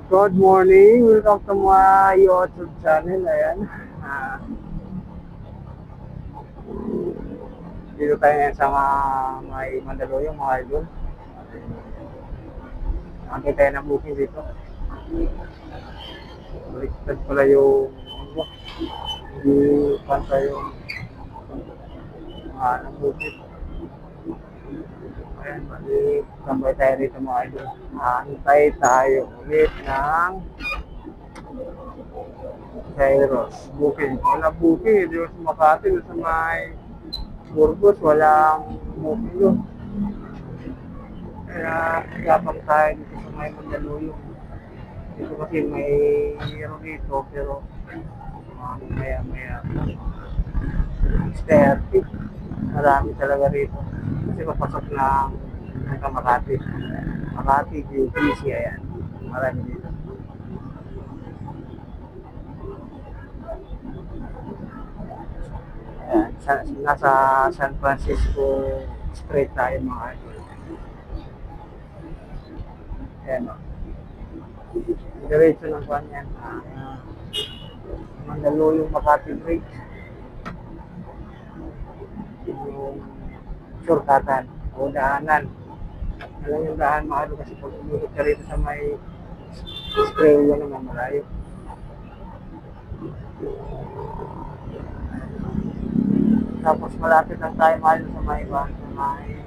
Good morning, welcome to my YouTube channel. Ayan. Ah, Dito tayo ngayon sa may Mandaluyong mga idol. Nakakita tayo ng booking dito. Baliktad pala yung hindi pantay yung ng booking. Ayan, balik. Tambay tayo rito mga idol. Antay tayo ulit ng Kairos. Booking. Wala booking. Dito sa Makati, sa may Burgos, walang booking doon. Kaya gabang tayo dito sa may Mandaluyong. Dito kasi may mayroon dito pero maya 30. Marami talaga rito. Kasi papasok ng Makati. Makati, QTC, ayan. Marami dito. Ayan, nasa San Francisco Street tayo mga idol. Ayan o. Diretso ng kwan yan. Mandaluyong Makati Bridge. Yung shortcutan o daanan. Alam yung daan mga idol kasi pag umikot ka rito sa may Australia naman malayo. Tapos malapit lang tayo mahal sa may iba, sa may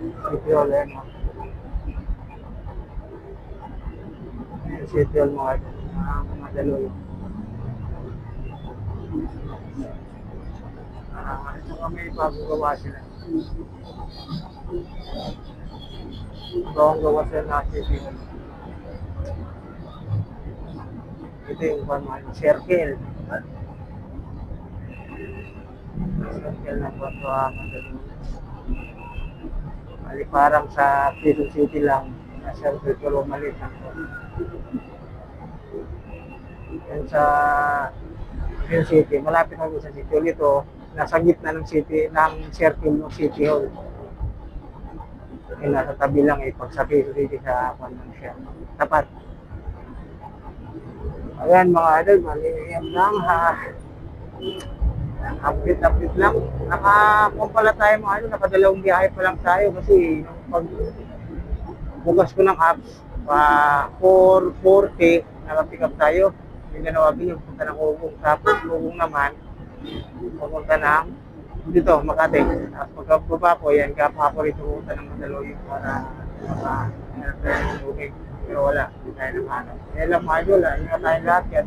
City Hall, eh, no? Yung City Hall mga Mandaluyong. Ito nga may pagagawa sila. Bagong gawa sila na City Hall. Ito yung circle. Circle na po ito Mandaluyong. Mali parang sa Quezon City lang na circle pero maliit lang po. Yan sa Quezon City, malapit ako sa City Hall ito, nasa gitna ng city, ng circle ng City Hall. Yung nasa tabi lang eh, pag sa Quezon City sa Pandang siya. Tapat. Ayan mga idol, maliit lang ha. Update lang. Nakakumpala tayo mga idol, nakadalawang biyahe pa lang tayo kasi pag bukas ko ng apps, 4:40, nakapick up tayo. Yung nanawagin yung punta ng Ugong. Tapos Ugong naman, pupunta ng dito, Makati. Tapos pagkababa ko, yan, kapapa rito pupunta ng Mandaluyong para maka-airplane ng Ugong. Pero wala, hindi tayo naman. Kaya lang mga idol, ingat tayo lahat. Kaya